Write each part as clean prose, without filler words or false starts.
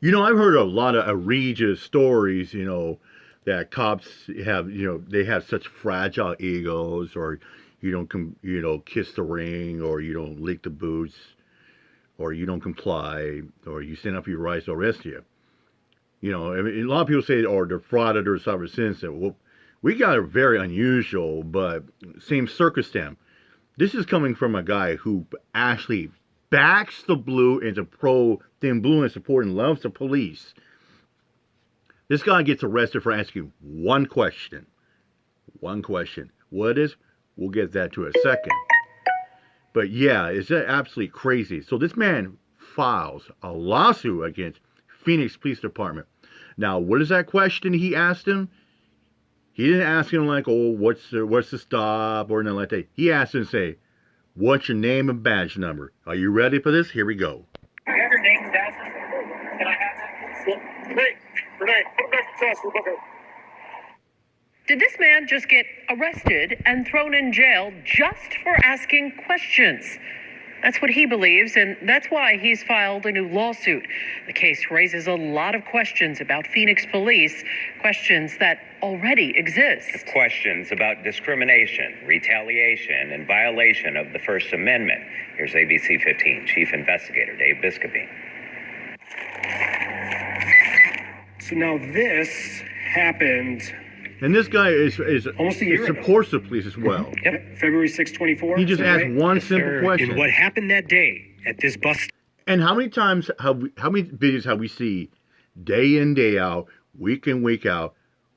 I've heard a lot of egregious stories, that cops have, they have such fragile egos, or you don't, kiss the ring, or you don't lick the boots, or you don't comply, or you stand up for your rights, they'll arrest you. I mean, a lot of people say, or they're frauded or suffer since. Well, we got a very unusual, but same circumstance. This is coming from a guy who actually backs the blue into pro thin blue and support and loves the police. This guy gets arrested for asking one question. One question. What is? We'll get that to a second. But yeah, it's absolutely crazy. So this man files a lawsuit against Phoenix Police Department. Now, what is that question he asked him? He didn't ask him like, oh, what's the stop or anything like that. He asked him, say, what's your name and badge number? Are you ready for this? Here we go. I have your name and badge number. Can I have that? Renee, put it back to test. Did this man just get arrested and thrown in jail just for asking questions? That's what he believes, and that's why he's filed a new lawsuit. The case raises a lot of questions about Phoenix police, questions that already exist. Questions about discrimination, retaliation, and violation of the First Amendment. Here's ABC 15 Chief Investigator Dave Biscopine. So now this happened. And this guy is Almost a year ago. supports the police as well. Yep, February 6, 24. He just asked right? one simple question. And what happened that day at this bus stop? And how many times how many videos have we seen day in, day out, week in, week out,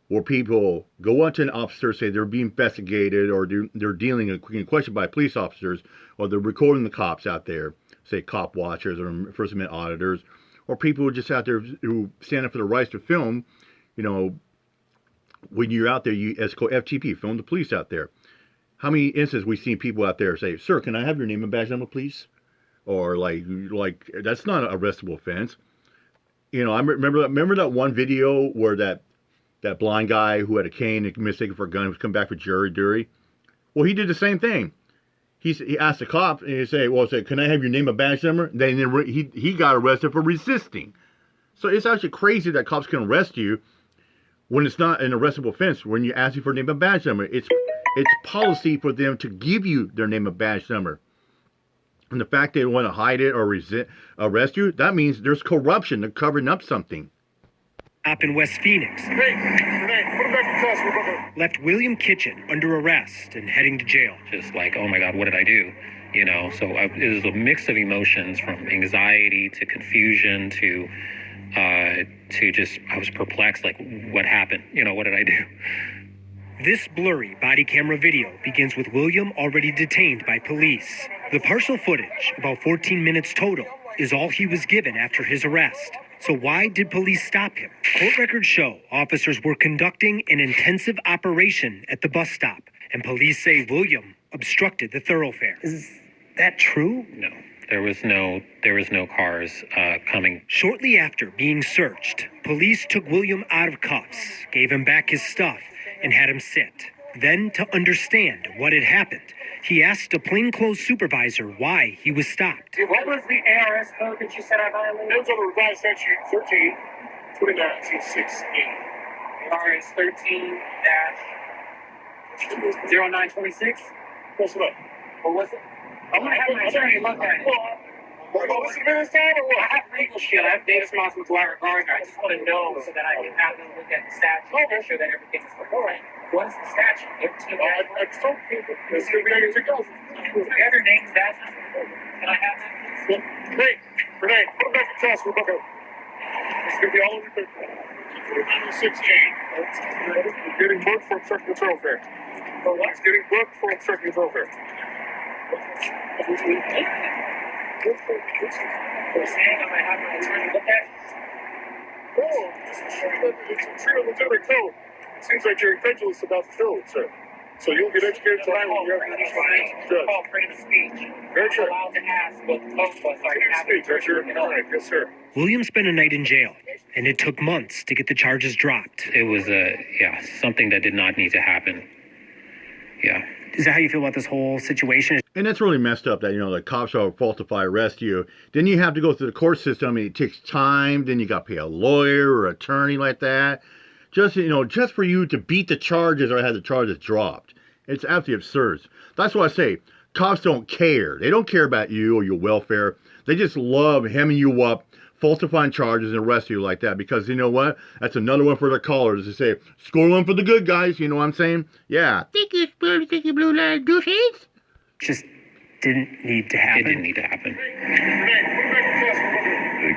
where people go up to an officer, say they're being investigated, or they're dealing in question by police officers, or they're recording the cops out there, say cop watchers or First Amendment auditors, or people just out there who stand up for the rights to film, when you're out there, it's called FTP, film the police out there. How many instances we've seen people out there say, sir, can I have your name and badge number, please? Or like that's not an arrestable offense. I remember that one video where that blind guy who had a cane and mistaken for a gun was coming back for jury duty. Well, he did the same thing. He asked the cop, and he said, can I have your name and badge number? And then he got arrested for resisting. So it's actually crazy that cops can arrest you when it's not an arrestable offense. When you ask you for name and badge number, it's policy for them to give you their name and badge number. And the fact they want to hide it or arrest you, that means there's corruption. They're covering up something. Up in West Phoenix. Renee, put it back to test. Left William Kitchen under arrest and heading to jail. Just like, oh my God, what did I do? So it was a mix of emotions, from anxiety to confusion to just, I was perplexed, like, what happened? What did I do? This blurry body camera video begins with William already detained by police. The partial footage, about 14 minutes total, is all he was given after his arrest. So why did police stop him? Court records show officers were conducting an intensive operation at the bus stop, and police say William obstructed the thoroughfare. Is that true? No. There was no cars coming. Shortly after being searched, police took William out of cuffs, gave him back his stuff, and had him sit. Then, to understand what had happened, he asked a plainclothes supervisor why he was stopped. What was the ARS code that you said I violated? It was on the revised statute 13, 2019-16. ARS 13-0926? What's it up? What was it? I'm going to have my attorney look at it. What was the minutes time or what? I have legal shit. I have data responsible to our regard. I just want to know so that I can have them look at the statute and make sure that everything is correct. What is the statute? I told people. It's going to be under 2,000. Do you have your name and badge number? Can I have that? Renee, put it back to test. It's going to be all over the 2016. You're getting booked for obstructing the thoroughfare. For what? It's getting booked for obstructing the thoroughfare. You're saying I'm going to have my attorney look at it? No, it's true legitimate code. It seems like you're incredulous about the code, sir. So you'll get educated tonight when you have your judge. Call freedom of speech. Very true. Allowed to ask what the code was. Freedom of speech, that's your right. Yes, sir. William spent a night in jail, and it took months to get the charges dropped. It was something that did not need to happen. Yeah. Is that how you feel about this whole situation? And that's really messed up that, the cops are falsify arrest you. Then you have to go through the court system and it takes time. Then you got to pay a lawyer or attorney like that. Just for you to beat the charges or have the charges dropped. It's absolutely absurd. That's why I say cops don't care. They don't care about you or your welfare. They just love hemming you up, falsifying charges and arrest you like that because you know what? That's another one for the callers to say, score one for the good guys. You know what I'm saying? Yeah. Sticky blue line douches. Just didn't need to happen. It didn't need to happen.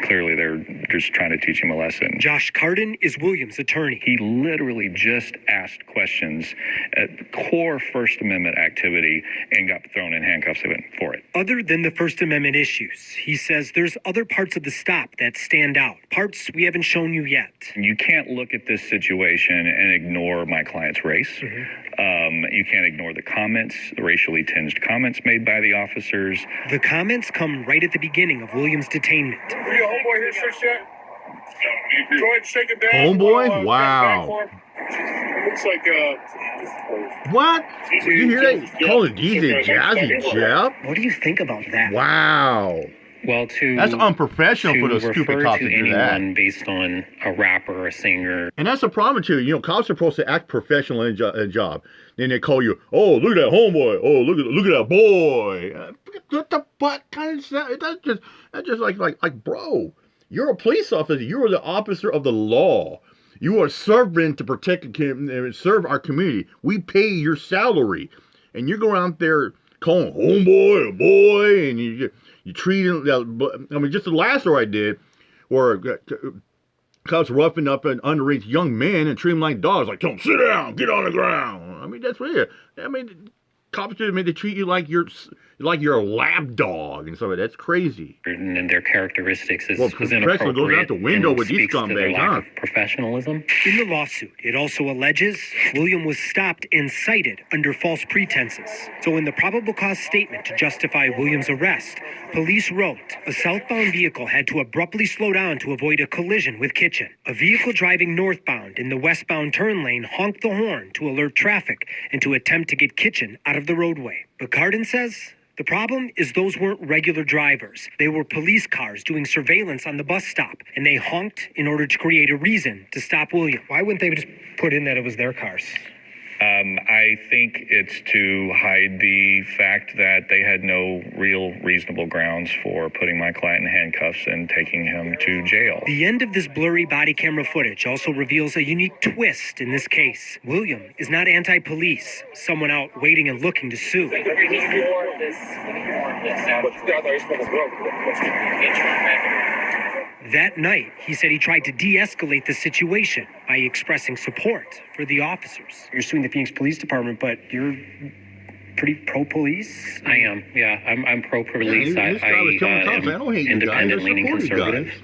Clearly, they're just trying to teach him a lesson. Josh Cardin is Williams' attorney. He literally just asked questions at core First Amendment activity and got thrown in handcuffs for it. Other than the First Amendment issues, he says there's other parts of the stop that stand out, parts we haven't shown you yet. You can't look at this situation and ignore my client's race. You can't ignore the comments, the racially tinged comments made by the officers. The comments come right at the beginning of Williams' detainment. Are you a homeboy here, sir, Shaq? Go ahead and shake it down. Homeboy? Wow. Looks like, What? Did you hear that? Calling DJ Jazzy Jeff? What do you think about that? Wow. Well, That's unprofessional for those refer stupid cops to to do that. anyone based on a rapper or a singer. And that's the problem too. Cops are supposed to act professional in a job. Then they call you, oh, look at that homeboy. Oh, look at that boy. What the fuck kind of stuff? That's just like, bro, you're a police officer. You are the officer of the law. You are serving to protect and serve our community. We pay your salary, and you go out there calling homeboy a boy, and you treat him. I mean, just the last story I did, where cops roughing up an underage young man and treat him like dogs, like, tell him, sit down, get on the ground. I mean, that's weird. I mean, cops just they treat you like you're a lap dog and stuff. That's crazy. And their characteristics is professional goes out the window with these scumbags, huh? Professionalism. In the lawsuit, it also alleges William was stopped and cited under false pretenses. So in the probable cause statement to justify Williams' arrest, police wrote, a southbound vehicle had to abruptly slow down to avoid a collision with Kitchen. A vehicle driving northbound in the westbound turn lane honked the horn to alert traffic and to attempt to get Kitchen out of the roadway. But Cardin says the problem is those weren't regular drivers. They were police cars doing surveillance on the bus stop, and they honked in order to create a reason to stop William. Why wouldn't they just put in that it was their cars? I think it's to hide the fact that they had no real reasonable grounds for putting my client in handcuffs and taking him to jail. The end of this blurry body camera footage also reveals a unique twist in this case. William is not anti-police, someone out waiting and looking to sue. That night, he said he tried to de-escalate the situation by expressing support for the officers. You're suing the Phoenix Police Department, but you're pretty pro-police? I am, yeah. I'm pro-police. Yeah, this guy was telling cops, I don't hate you guys, I leaning support you conservative. guys.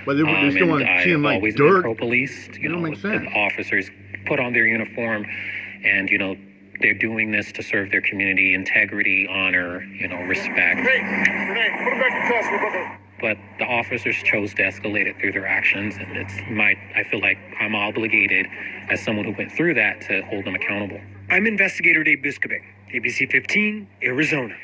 But they still want to see him like dirt. Pro-police. It don't make sense. Officers put on their uniform and, they're doing this to serve their community, integrity, honor, respect. Renee, put him back in custody. But the officers chose to escalate it through their actions, and I feel like I'm obligated as someone who went through that to hold them accountable. I'm investigator Dave Biskobing, ABC 15, Arizona.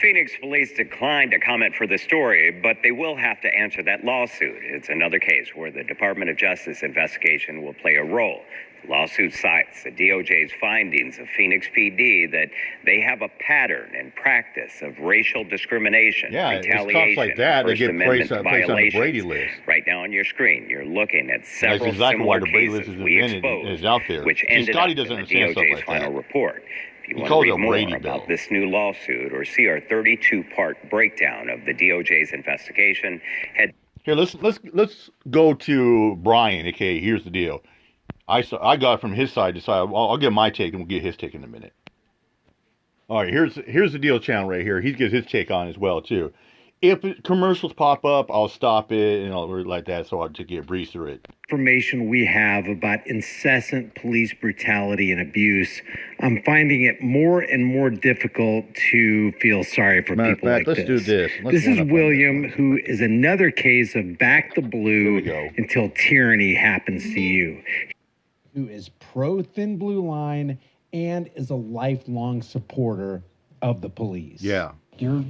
Phoenix police declined to comment for the story, but they will have to answer that lawsuit. It's another case where the Department of Justice investigation will play a role. The lawsuit cites the DOJ's findings of Phoenix PD that they have a pattern and practice of racial discrimination, retaliation, cops like that, First they get placed on the Brady list. Right now on your screen, you're looking at several exactly why similar the Brady list cases is we invented, exposed, is out there. which See, ended Scotty up doesn't in the understand stuff DOJ's like final that. report. If you He want calls to it read a more Brady about bill. this new lawsuit or see our 32-part breakdown of the DOJ's investigation, head Here, let's go to Brian. Okay, here's the deal. I got it from his side to side. I'll get my take, and we'll get his take in a minute. All right, here's the deal channel right here. He gives his take on it as well too. If commercials pop up, I'll stop it and I'll like that, so I'll just get breeze through it. Information we have about incessant police brutality and abuse, I'm finding it more and more difficult to feel sorry for Matter of people fact, like let's this. do this. This is William, who is another case of back the Here blue we go. until tyranny happens to you. Who is pro thin blue line and is a lifelong supporter of the police. Yeah. You're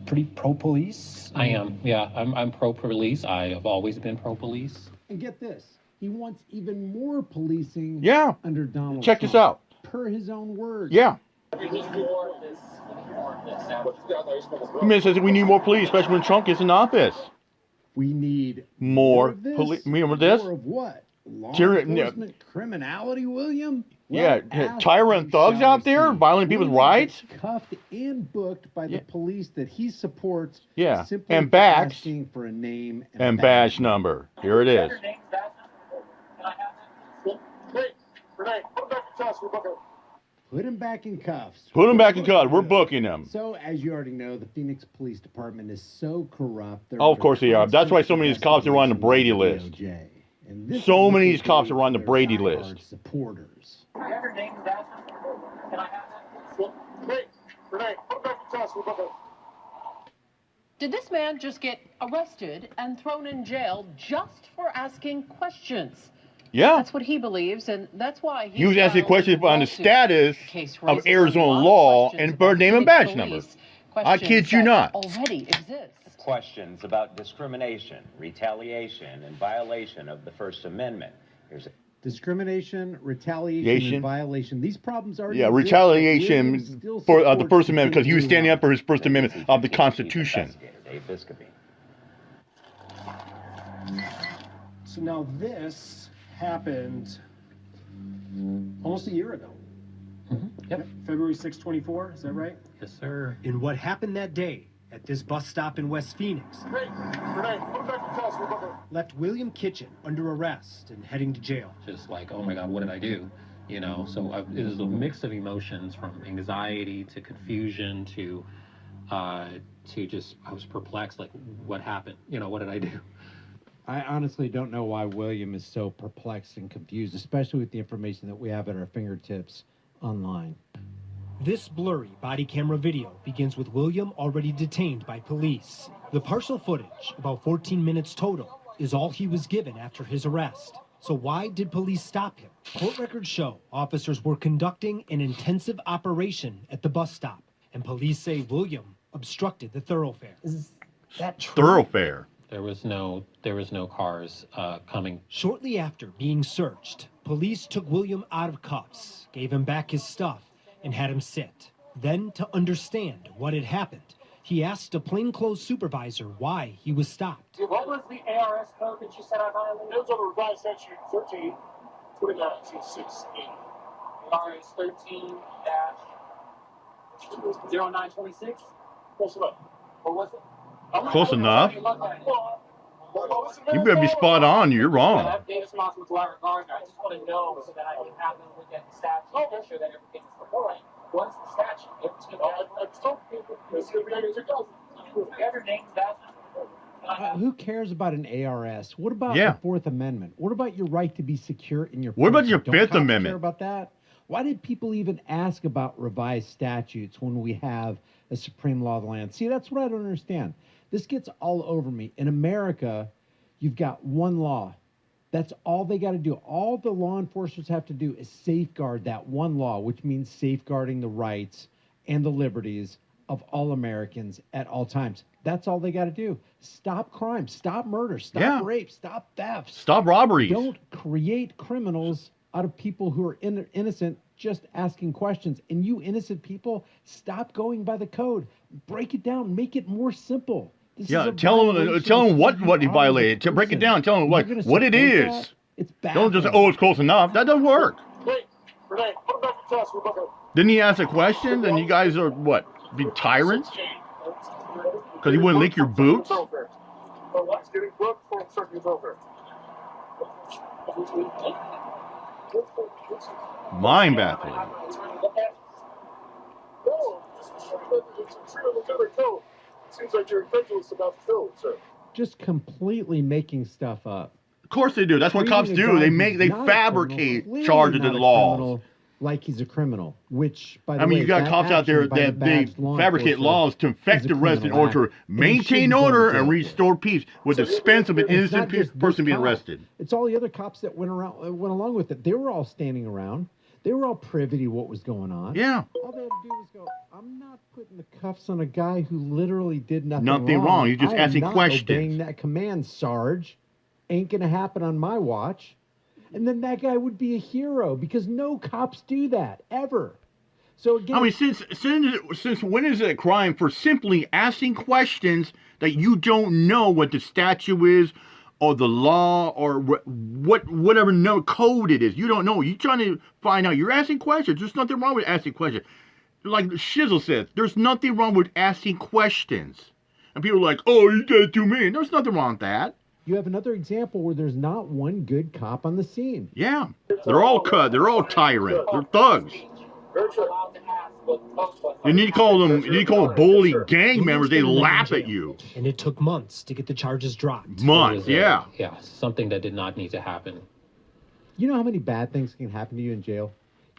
pretty pro-police? I am. Yeah, I'm pro-police. I have always been pro-police. And get this, he wants even more policing Yeah. under Donald Check Trump, this out. per his own words. Yeah. I mean, it says we need more police, especially when Trump gets in office. We need More of this. police. More of this? More of what? Law Tyranny- enforcement criminality, William? Yeah, ask tyrant and thugs shall out there receive. violating people's William rights. gets cuffed and booked by the police that he supports. Yeah, simply and for bags. asking for a name And badge number. Here it is. Put him back in cuffs. Put him back in cuffs. We're booking him. So, as you already know, the Phoenix Police Department is so corrupt. Oh, of course they are. That's why so many of these cops are on the Brady list. So many of these cops are on the Brady list. Supporters. Did this man just get arrested and thrown in jail just for asking questions? Yeah. That's what he believes, and that's why He was asking questions on the status Case of raises a Arizona lot of law questions and bird about name and state badge number. police, I kid questions you that not. already exist. Questions about discrimination, retaliation, and violation of the First Amendment. Here's a Discrimination, retaliation, and violation. These problems are retaliation for the First Amendment because he was standing up for his First Amendment of the Constitution. Dave Biscopy. So now this happened almost a year ago. Yep. February 6, 24, is that right? Yes, sir. And what happened that day at this bus stop in West Phoenix left William Kitchen under arrest and heading to jail. Just like, oh my God, what did I do? You know, so it was a mix of emotions from anxiety to confusion to just, I was perplexed, like, what happened? You know, what did I do? I honestly don't know why William is so perplexed and confused, especially with the information that we have at our fingertips online. This blurry body camera video begins with William already detained by police. The partial footage, about 14 minutes total, is all he was given after his arrest. So why did police stop him? Court records show officers were conducting an intensive operation at the bus stop, and police say William obstructed the thoroughfare. Is that true? Thoroughfare. There was no cars coming. Shortly after being searched, police took William out of cuffs, gave him back his stuff, and had him sit. Then, to understand what had happened, he asked a plainclothes supervisor why he was stopped. What was the ARS code that you said I violated? It was on the revised statute 13, 2916. ARS 13-0926? Close enough. What was it? Close enough. You better be spot on. You're wrong. I have data responsible to our regard. I just want to know so that I can have them look at the statute and make sure that everything is recorded. What's the statute? Who cares about an ARS? What about Yeah. the Fourth Amendment? What about your right to be secure in your What about person? your Don't Fifth cops Amendment? Care about that? Why did people even ask about revised statutes when we have a supreme law of the land? See, that's what I don't understand. This gets all over me. In America, you've got one law. That's all they got to do. All the law enforcers have to do is safeguard that one law, which means safeguarding the rights and the liberties of all Americans at all times. That's all they got to do. Stop crime, stop murder, stop rape, stop thefts. Stop robberies. Don't create criminals out of people who are innocent just asking questions. And you innocent people, stop going by the code. Break it down. Make it more simple. This is a tell them what you violated. To break it down. Tell them what it is. That? It's bad. Don't just it's close enough. That doesn't work. Didn't he ask a question? And you guys are what? Be tyrants? Because he wouldn't lick your boots? Mind baffling. Seems like you're incredulous about the code, sir. Just completely making stuff up. Of course they do. That's what cops do. They fabricate charges and laws. Like he's a criminal, which, by the way, I mean, you got cops out there that they fabricate laws to infect the resident in order to maintain order and restore peace with the expense of an innocent person being arrested. It's all the other cops that went along with it. They were all standing around. They were all privy to what was going on. Yeah. All they had to do was go, I'm not putting the cuffs on a guy who literally did nothing Nothing wrong. You're just I am asking not questions. obeying that command, Sarge. Ain't going to happen on my watch. And then that guy would be a hero because no cops do that, ever. So again, I mean, since when is it a crime for simply asking questions that you don't know what the statute is, or the law, or whatever no code it is? You don't know. You're trying to find out. You're asking questions. There's nothing wrong with asking questions. Like Shizzle said, there's nothing wrong with asking questions. And people are like, "Oh, you did it to me." There's nothing wrong with that. you have another example where there's not one good cop on the scene. Yeah, they're all cut. They're all tyrant. They're thugs. You need to call them. You need to call them bully gang members. They laugh at you. And it took months to get the charges dropped. Months, yeah. Yeah, something that did not need to happen. You know how many bad things can happen to you in jail?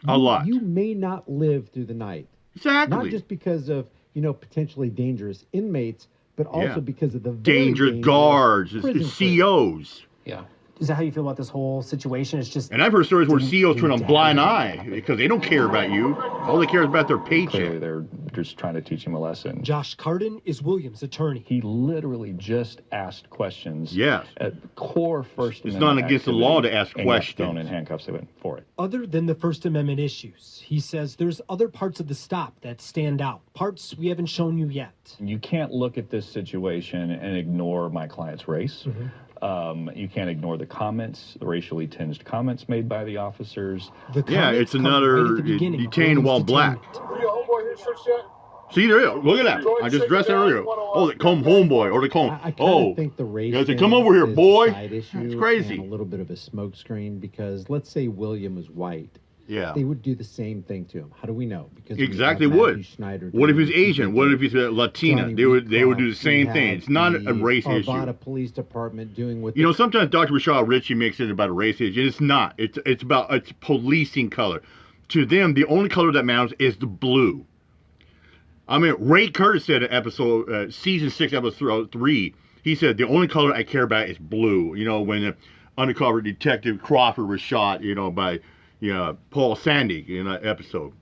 A lot. You may not live through the night. Exactly. Not just because of, potentially dangerous inmates, but also Yeah. because of the very dangerous guards, prison COs. Yeah. Is that how you feel about this whole situation? It's just And I've heard stories where COs turn a blind eye because they don't care about you. All they care is about their Clearly, paycheck. they're just trying to teach him a lesson. Josh Carden is Williams' attorney. He literally just asked questions. Yes. At core First It's Amendment not against the activity, law to ask and got questions. thrown in handcuffs for it. Other than the First Amendment issues, he says there's other parts of the stop that stand out, parts we haven't shown you yet. You can't look at this situation and ignore my client's race. You can't ignore the comments, the racially tinged comments made by the officers. The Yeah, comments it's come another right at the beginning of detained while Williams' black. detainment. See there, look at that. I just dressed earlier. Oh, they call him homeboy, or they call him. I kind Oh, of think the race guys, they thing come over here, is boy. a side issue It's crazy. and a little bit of a smokescreen because let's say William was white. yeah. They would do the same thing to him. How do we know? Because we Exactly have would. Matthew Schneider What if doing he's what he Asian? did What to if he's a Latina? Johnny They would do the Wheatcroft. same We thing. have It's not a the race issue. Arvada Police Department doing what You know, sometimes Dr. Rashad Ritchie makes it about a race issue. It's not. It's policing color. To them, the only color that matters is the blue. I mean, Ray Curtis said in episode season 6, episode 3. He said the only color I care about is blue. You know, when undercover detective Crawford was shot, by Paul Sandy in that episode.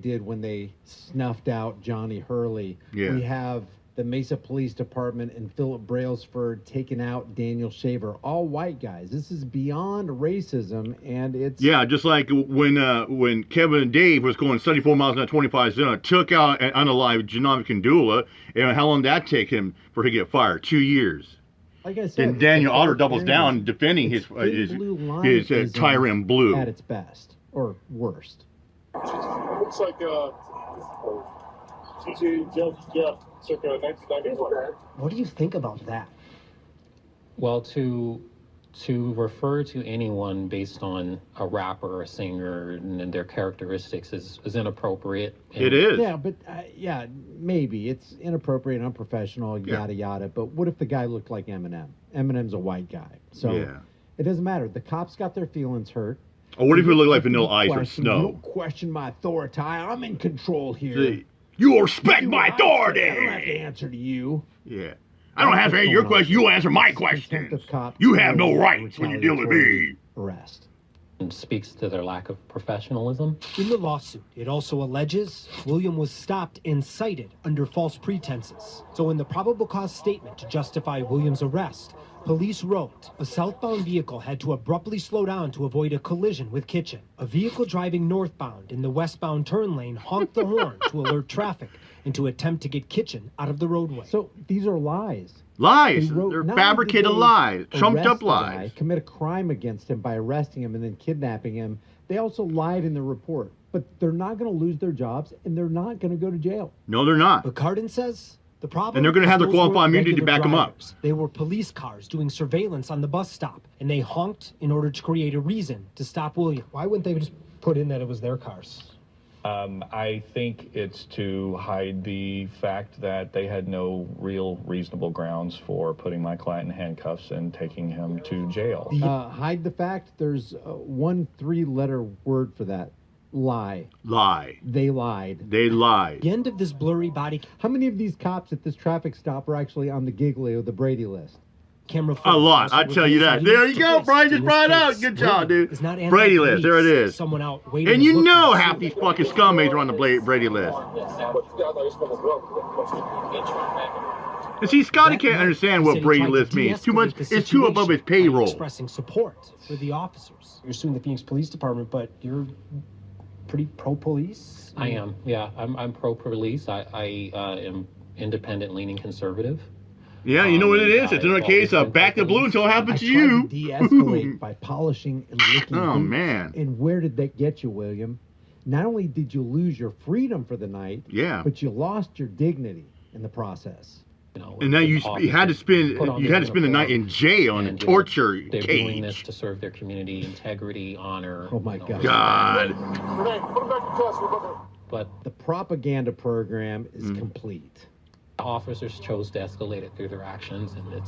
did when they snuffed out Johnny Hurley. Yeah. We have the Mesa Police Department and Philip Brailsford taking out Daniel Shaver, all white guys. This is beyond racism, and it's Yeah, just like when Kevin and Dave was going 74 miles an hour, 25 zone, took out and unalived Genevieve Kandula, and how long did that take him for him to get fired? 2 years. like I said. Then Daniel it's Otter dark doubles areas. down defending It's his thin blue line his ism Tyrant Blue. at its best or worst. Looks like TJ Jeff circa 1994. what do you think about that? Well, to refer to anyone based on a rapper or a singer and their characteristics is inappropriate. And It is. Yeah, but maybe it's inappropriate, unprofessional, Yeah. yada yada. But what if the guy looked like Eminem? Eminem's a white guy, so Yeah. it doesn't matter. The cops got their feelings hurt. Or what if You you look don't like have to Vanilla be Ice or questioned. You Snow? don't question my authority. I'm in control here. See, you respect Do my what I say. authority. I don't have to answer to you. Yeah. I don't have to answer your question. You answer my Contempt questions. of cops You have no or rights when you deal with me. retaliatory Arrest. and speaks to their lack of professionalism. In the lawsuit, it also alleges William was stopped and cited under false pretenses. So in the probable cause statement to justify William's arrest, police wrote, a southbound vehicle had to abruptly slow down to avoid a collision with Kitchen. A vehicle driving northbound in the westbound turn lane honked the horn to alert traffic and to attempt to get Kitchen out of the roadway. So these are lies. Lies. They wrote- They're not only did fabricated they lies. Trumped arrest up the guy, lies. commit a crime against him by arresting him and then kidnapping him. They also lied in the report. But they're not going to lose their jobs and they're not going to go to jail. No, they're not. But Carden says the problem. And they're gonna have is the those weren't qualified immunity to regular back 'em up. drivers. They were police cars doing surveillance on the bus stop, and they honked in order to create a reason to stop William. Why wouldn't they just put in that it was their cars? I think it's to hide the fact that they had no real reasonable grounds for putting my client in handcuffs and taking him to jail. Hide the fact there's one 3-letter word for that. Lie. Lie. They lied. They lied. The end of this blurry body. How many of these cops at this traffic stop are actually on the Giglio, the Brady list? Camera A lot, also I tell you reveals that. he There was you go, twist Brian in just this brought it out. case. Good job, William dude. is not Brady list, there it anti-police, is. Someone out waiting And to you look know and half see. these fucking scumbags are on the Brady list. And see, Scotty That can't night, understand he what said he Brady tried to list means. Too much. de-escalate the It's too above his situation by payroll. expressing support for the officers. You're suing the Phoenix Police Department, but you're pretty pro-police. I am. Yeah, I'm pro-police. I am independent-leaning conservative. Yeah, you know what it is. It's another case of back the blue until it happens to you. To de-escalate by polishing and licking Oh, boots. man. And where did that get you, William? Not only did you lose your freedom for the night, Yeah. but you lost your dignity in the process. You know, And now you had to spend put on you their had to spend the night in jail in a and, you know, torture they're doing this cage. to serve their community, integrity, honor. Oh, my you know, God. God. But The propaganda program is complete. officers chose to escalate it through their actions, and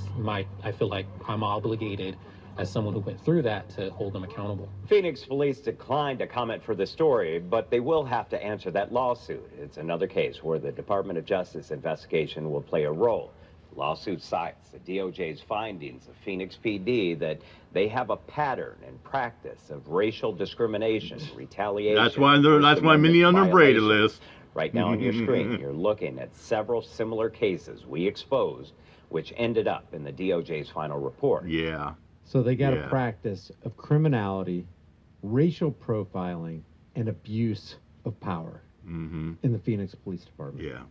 I feel like I'm obligated as someone who went through that to hold them accountable. Phoenix police declined to comment for the story, but they will have to answer that lawsuit. It's another case where the Department of Justice investigation will play a role. The lawsuit cites the DOJ's findings of Phoenix PD that they have a pattern and practice of racial discrimination, retaliation. That's why many on the Brady list. Right now on your screen, you're looking at several similar cases we exposed, which ended up in the DOJ's final report. Yeah. So they got Yeah. a practice of criminality, racial profiling, and abuse of power in the Phoenix Police Department. Yeah.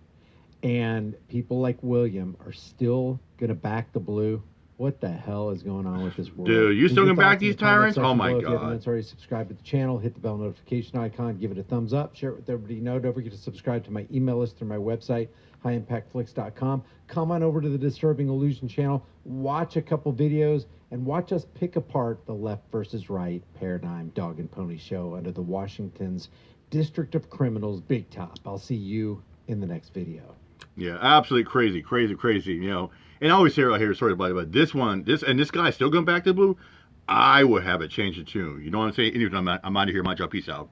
And people like William are still going to back the blue. What the hell is going on with this world? Dude, you Leave still your gonna back thoughts in these the comment tyrants? Oh section my below. If you God. haven't already subscribed to the channel, hit the bell notification icon, give it a thumbs up, share it with everybody you know. Don't forget to subscribe to my email list through my website, highimpactflix.com. Come on over to the Disturbing Illusion channel, watch a couple videos, and watch us pick apart the left versus right paradigm dog and pony show under the Washington's District of Criminals Big Top. I'll see you in the next video. Yeah, absolutely crazy, you know. And I always hear stories about this guy's still going back to the blue. I would have it change the tune. You know what I'm saying? Anyway, I'm out of here. My job. Peace out.